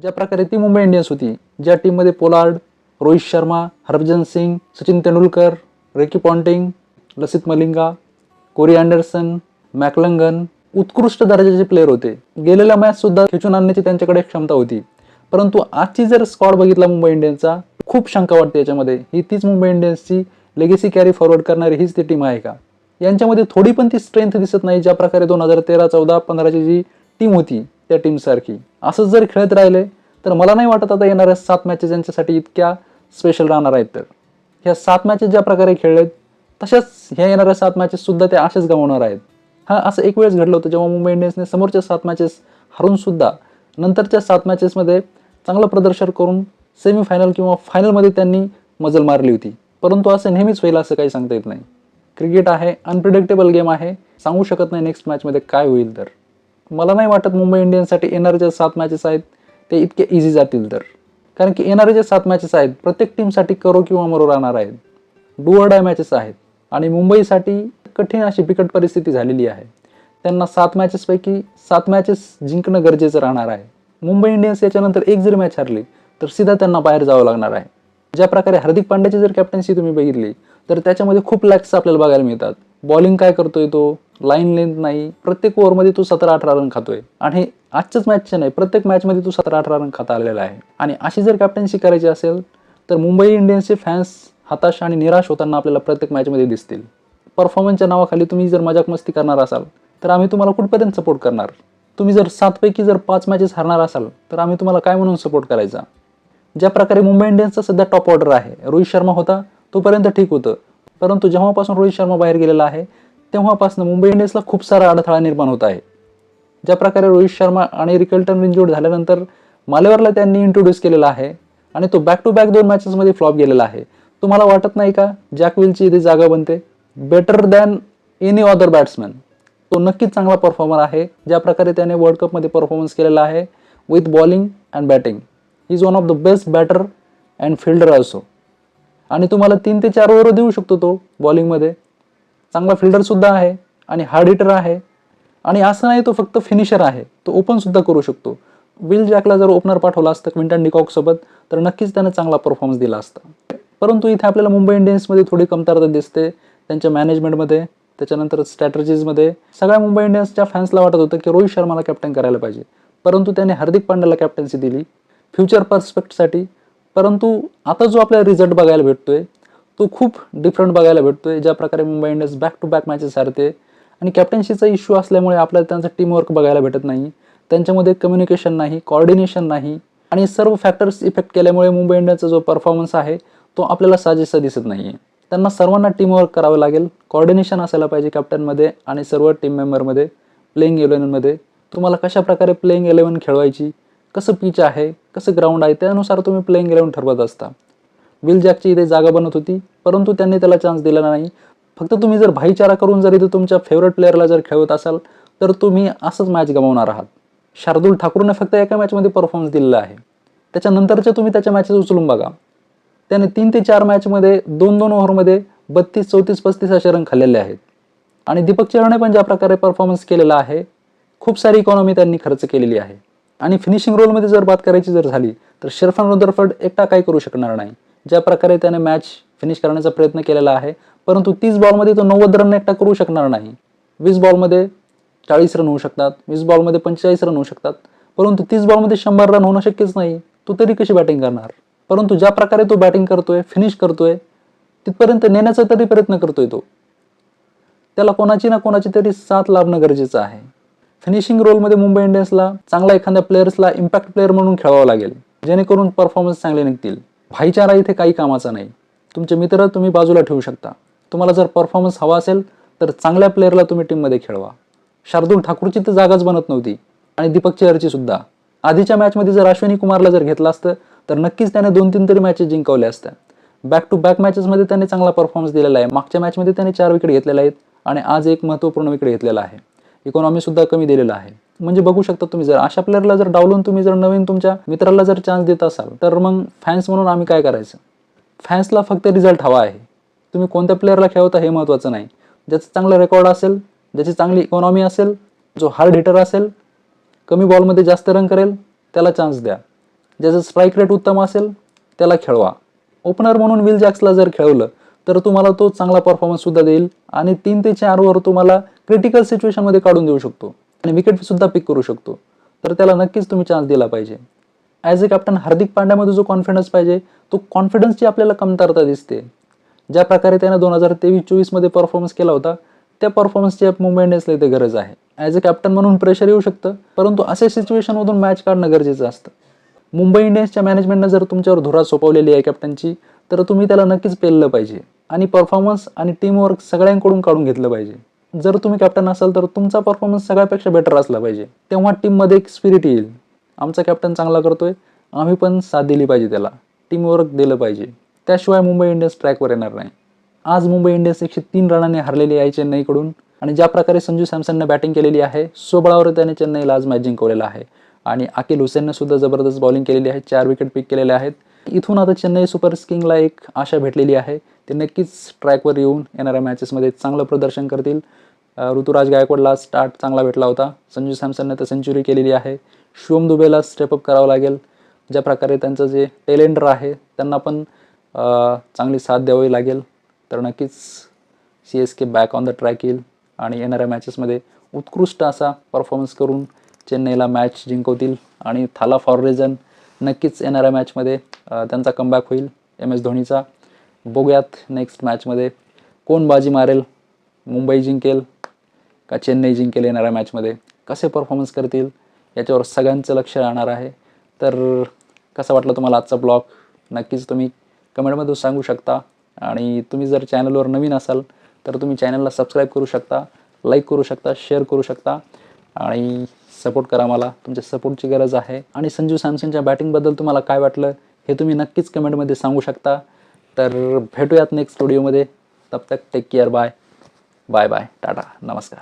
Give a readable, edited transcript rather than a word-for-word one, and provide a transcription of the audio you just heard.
ज्या प्रकारे ती मुंबई इंडियन्स होती, ज्या टीममध्ये Pollard, Rohit Sharma, Harbhajan Singh, Sachin Tendulkar, Ricky Ponting, Lasith Malinga, Corey Anderson, McClenaghan उत्कृष्ट दर्जाचे प्लेयर होते. गेलेल्या मॅच सुद्धा खेचून आणण्याची त्यांच्याकडे क्षमता होती. परंतु आजची जर स्क्वॉड बघितला मुंबई इंडियन्सचा, खूप शंका वाटते याच्यामध्ये. ही तीच मुंबई इंडियन्सची लेगेसी कॅरी फॉरवर्ड करणारी हीच ती टीम आहे का? यांच्यामध्ये थोडी पण ती स्ट्रेंथ दिसत नाही, ज्या प्रकारे 2013, 14, 15ची जी टीम होती त्या टीमसारखी. असंच जर खेळत राहिले तर मला नाही वाटत आता येणाऱ्या 7 मॅचेस यांच्यासाठी इतक्या स्पेशल राहणार आहेत. तर ह्या 7 मॅचेस ज्या प्रकारे खेळलेत तशाच ह्या येणाऱ्या 7 मॅचेस सुद्धा ते असेच गमावणार आहेत. असं एक वेळेस घडलं होतं जेव्हा मुंबई इंडियन्सने समोरच्या 7 मॅचेस हरून सुद्धा नंतरच्या 7 मॅचेसमध्ये चांगलं प्रदर्शन करून सेमीफायनल किंवा फायनलमध्ये त्यांनी मजल मारली होती. परंतु असं नेहमीच होईल असं काही सांगता येत नाही. क्रिकेट आहे, अनप्रिडिक्टेबल गेम आहे, सांगू शकत नाही नेक्स्ट मॅचमध्ये काय होईल. तर मला नाही वाटत मुंबई इंडियन्ससाठी येणाऱ्या ज्या 7 मॅचेस आहेत ते इतके इझी जातील. तर कारण की येणारे जे 7 मॅचेस आहेत प्रत्येक टीमसाठी करो किंवा मरो राहणार आहेत. डू ऑर डाय मॅचेस आहेत आणि मुंबईसाठी कठीण अशी बिकट परिस्थिती झालेली आहे. त्यांना 7 मॅचेसपैकी 7 मॅचेस जिंकणं गरजेचं राहणार आहे. मुंबई इंडियन्स याच्यानंतर एक जरी मॅच हरली तर सीधा त्यांना बाहेर जावं लागणार आहे. ज्या प्रकारे हार्दिक पांड्याची जर कॅप्टन्सी तुम्ही बघितली तर त्याच्यामध्ये खूप लॅक्स आपल्याला बघायला मिळतात. बॉलिंग काय करतोय तो, लाईन लेंथ नाही, प्रत्येक ओव्हरमध्ये तो 17-18 रन खातोय आणि आजच्याच मॅचचे नाही प्रत्येक मॅचमध्ये तो 17-18 रन खाता आलेला आहे. आणि अशी जर कॅप्टन्सी करायची असेल तर मुंबई इंडियन्सचे फॅन्स हताश आणि निराश होताना आपल्याला प्रत्येक मॅचमध्ये दिसतील. परफॉर्मन्सच्या नावाखाली तुम्ही जर मजाक मस्ती करणार असाल तर आम्ही तुम्हाला कुठपर्यंत सपोर्ट करणार? तुम्ही जर 7 पैकी जर 5 मॅचेस हरणार असाल तर आम्ही तुम्हाला काय म्हणून सपोर्ट करायचा? ज्या प्रकारे मुंबई इंडियन्सचा सध्या टॉप ऑर्डर आहे, रोहित शर्मा होता तोपर्यंत ठीक होतं, परंतु जेव्हापासून रोहित शर्मा बाहेर गेलेला आहे तेव्हापासून मुंबई इंडियन्सला खूप सारा अडथळा निर्माण होत आहे. ज्या प्रकारे रोहित शर्मा आणि रिकल्टन इंज्युर्ड झाल्यानंतर मालेवरला त्यांनी इंट्रोड्यूस केलेला आहे आणि तो बॅक टू बॅक 2 मॅचेसमध्ये फ्लॉप गेलेला आहे. तुम्हाला वाटत नाही का जॅक विलची इथे जागा बनते? Better than any other batsman. तो नक्कीच चांगला परफॉर्मर आहे. ज्या प्रकारे त्याने वर्ल्ड कपमध्ये परफॉर्मन्स केलेला आहे with bowling and batting, he is one of the best batter and fielder also. आणि तुम्हाला 3 ते 4 ओव्हर देऊ शकतो तो बॉलिंगमध्ये. चांगला फिल्डर सुद्धा आहे आणि हार्ड हिटर आहे. आणि असं नाही तो फक्त फिनिशर आहे, तो ओपन सुद्धा करू शकतो. विल जॅकला जर ओपनर पाठवला असतं क्विंटन डिकॉक सोबत तर नक्कीच त्याने चांगला परफॉर्मन्स दिला असता. परंतु इथे आपल्याला मुंबई इंडियन्समध्ये थोडी कमतरता दिसते त्यांच्या मॅनेजमेंटमध्ये, त्याच्यानंतर स्ट्रॅटजीजमध्ये. सगळ्या मुंबई इंडियन्सच्या फॅन्सला वाटत होतं की रोहित शर्माला कॅप्टन करायला पाहिजे, परंतु त्याने हार्दिक पांड्याला कॅप्टन्सी दिली फ्युचर पर्स्पेक्टसाठी. परंतु आता जो आपल्याला रिझल्ट बघायला भेटतोय तो खूप डिफरंट बघायला भेटतोय. ज्या प्रकारे Mumbai Indians back to back matches हरते आणि कॅप्टन्सीचा इश्यू असल्यामुळे आपल्याला त्यांचा टीमवर्क बघायला भेटत नाही, त्यांच्यामध्ये कम्युनिकेशन नाही, कोऑर्डिनेशन नाही आणि सर्व फॅक्टर्स इफेक्ट केल्यामुळे मुंबई इंडियन्सचा जो परफॉर्मन्स आहे तो आपल्याला साजेसा दिसत नाही आहे. त्यांना सर्वांना टीमवर्क करावं लागेल, कोऑर्डिनेशन असायला पाहिजे कॅप्टनमध्ये आणि सर्व टीम मेंबरमध्ये. प्लेइंग 11मध्ये तुम्हाला कशा प्रकारे प्लेइंग 11 खेळवायची, कसं पिच आहे, कसं ग्राउंड आहे, त्यानुसार तुम्ही प्लेइंग 11 ठरवत असता. विल जॅकची इथे जागा बनत होती परंतु त्यांनी त्याला चान्स दिला नाही. फक्त तुम्ही जर भाईचारा करून जर इथे तुमच्या फेवरेट प्लेअरला जर खेळवत असाल तर तुम्ही असंच मॅच गमावणार आहात. शार्दूल ठाकूरने फक्त एका मॅचमध्ये परफॉर्मन्स दिलेला आहे, त्याच्यानंतरच्या तुम्ही त्याच्या मॅचेस उचलून बघा. त्याने 3 ते 4 मॅचमध्ये 2-2 ओव्हरमध्ये 32, 34, 35 असे रन खाल्लेले आहेत. आणि दीपक चहरने पण ज्या प्रकारे परफॉर्मन्स केलेला आहे, खूप सारी इकॉनॉमी त्यांनी खर्च केलेली आहे. आणि फिनिशिंग रोलमध्ये जर बात करायची जर झाली तर शेरफान रुदरफर्ड एकटा काही करू शकणार नाही. ज्या प्रकारे त्याने मॅच फिनिश करण्याचा प्रयत्न केलेला आहे, परंतु 30 बॉलमध्ये तो 90 रन एकटा करू शकणार नाही. 20 बॉलमध्ये 40 रन होऊ शकतात, 20 बॉलमध्ये 45 रन होऊ शकतात, परंतु 30 बॉलमध्ये 100 रन होणं शक्यच नाही. तो तरी कशी बॅटिंग करणार? परंतु ज्या प्रकारे तो बॅटिंग करतोय, फिनिश करतोय, तिथपर्यंत नेण्याचा तरी प्रयत्न करतोय तो. त्याला कोणाची ना कोणाची तरी साथ लाभणं गरजेचं आहे. फिनिशिंग रोलमध्ये मुंबई इंडियन्सला चांगला एखाद्या प्लेयर्सला इम्पॅक्ट प्लेअर म्हणून खेळावं लागेल, जेणेकरून परफॉर्मन्स चांगले निघतील. भाईचारा इथे काही कामाचा नाही. तुमचे मित्र तुम्ही बाजूला ठेवू शकता. तुम्हाला जर परफॉर्मन्स हवा असेल तर चांगल्या प्लेअरला तुम्ही टीममध्ये खेळवा. शार्दूल ठाकूरची तर जागाच बनत नव्हती आणि दीपक चहरची सुद्धा. आधीच्या मॅचमध्ये जर अश्विनी कुमारला जर घेतलं असतं तर नक्कीच त्याने 2-3 तरी मॅचेस जिंकवल्या असत्या. बॅक टू बॅक मॅचेसमध्ये त्याने चांगला परफॉर्मन्स दिलेला आहे. मागच्या मॅचमध्ये त्याने 4 विकेट घेतलेल्या आहेत आणि आज एक महत्त्वपूर्ण विकेट घेतलेला आहे. इकॉनॉमी सुद्धा कमी दिलेला आहे. म्हणजे बघू शकता तुम्ही जर अशा प्लेअरला जर डावलून तुम्ही जर नवीन तुमच्या मित्राला जर चान्स देत असाल तर मग फॅन्स म्हणून आम्ही काय करायचं? फॅन्सला फक्त रिझल्ट हवा आहे. तुम्ही कोणत्या प्लेअरला खेळवता हे महत्त्वाचं नाही. ज्याचं चांगलं रेकॉर्ड असेल, ज्याची चांगली इकॉनॉमी असेल, जो हार्ड हिटर असेल, कमी बॉलमध्ये जास्त रन करेल त्याला चान्स द्या. ज्याचं स्ट्राईक रेट उत्तम असेल त्याला खेळवा. ओपनर म्हणून विल जॅक्सला जर खेळवलं तर तुम्हाला तो चांगला परफॉर्मन्स सुद्धा देईल आणि 3 ते 4 ओव्हर तुम्हाला क्रिटिकल सिच्युएशनमध्ये काढून देऊ शकतो आणि विकेट सुद्धा पिक करू शकतो. तर त्याला नक्कीच तुम्ही चान्स दिला पाहिजे. ॲज अ कॅप्टन हार्दिक पांड्यामध्ये जो कॉन्फिडन्स पाहिजे तो कॉन्फिडन्सची आपल्याला कमतरता दिसते. ज्या प्रकारे त्यानं 2023-24 मध्ये परफॉर्मन्स केला होता त्या परफॉर्मन्सची मुंबई इंडियन्सला इथे गरज आहे. ॲज अ कॅप्टन म्हणून प्रेशर येऊ शकतं, परंतु अशा सिच्युएशनमधून मॅच काढणं गरजेचं असतं. मुंबई इंडियन्सच्या मॅनेजमेंटनं जर तुमच्यावर धुरा सोपवलेली आहे कॅप्टनची, तर तुम्ही त्याला नक्कीच पेललं पाहिजे आणि परफॉर्मन्स आणि टीमवर्क सगळ्यांकडून काढून घेतलं पाहिजे. जर तुम्ही कॅप्टन असाल तर तुमचा परफॉर्मन्स सगळ्यापेक्षा बेटर असला पाहिजे. तेव्हा टीममध्ये एक स्पिरिट येईल, आमचा कॅप्टन चांगला करतोय, आम्ही पण साथ दिली पाहिजे त्याला, टीमवर्क दिलं पाहिजे. त्याशिवाय मुंबई इंडियन्स ट्रॅकवर येणार नाही. आज मुंबई इंडियन्स 103 रनांनी हरलेली आहे चेन्नईकडून आणि ज्या प्रकारे संजू सॅमसनने बॅटिंग केलेली आहे, स्वबळावर त्याने चेन्नईला आज मॅच जिंकवलेला आहे आणि अकील हुसेनने सुद्धा जबरदस्त बॉलिंग केलेली आहे, 4 विकेट पिक केलेले आहेत. इथून आता चेन्नई सुपर किंग्सला एक आशा भेटलेली आहे, ते नक्कीच ट्रॅकवर येऊन येणाऱ्या मॅचेसमध्ये चांगलं प्रदर्शन करतील. ऋतुराज गायकवाडला स्टार्ट चांगला भेटला होता, संजू सॅमसनने तर सेंचुरी केलेली आहे. शिवम दुबेला स्टेपअप करावं लागेल. ज्या प्रकारे त्यांचं जे टेलेंडर आहे त्यांना पण चांगली साथ द्यावी लागेल. तर नक्कीच CSK back on the track येईल आणि येणाऱ्या मॅचेसमध्ये उत्कृष्ट असा परफॉर्मन्स करून चेन्नईला मॅच जिंकवतील आणि थाला फॉर रिझन नक्कीच येणाऱ्या मॅचमध्ये त्यांचा कमबॅक होईल MS धोनीचा. बघूयात नेक्स्ट मॅचमध्ये कोण बाजी मारेल, मुंबई जिंकेल का चेन्नई जिंकेल, येणाऱ्या मॅचमध्ये कसे परफॉर्मन्स करतील याच्यावर सगळ्यांचं लक्ष राहणार आहे. तर कसा वाटला तुम्हाला आजचा ब्लॉग नक्कीच तुम्ही कमेंटमध्ये सांगू शकता आणि तुम्ही जर चॅनलवर नवीन असाल तर तुम्ही चॅनलला सबस्क्राईब करू शकता, लाईक करू शकता, शेअर करू शकता आणि सपोर्ट करा. मला तुमच्या सपोर्टची गरज आहे. आणि संजू सॅमसनच्या बॅटिंगबद्दल तुम्हाला काय वाटलं हे तुम्ही नक्कीच कमेंटमध्ये सांगू शकता. तर भेटूयात नेक्स्ट व्हिडिओमध्ये. तब तक take care. Bye bye bye, टाटा, नमस्कार.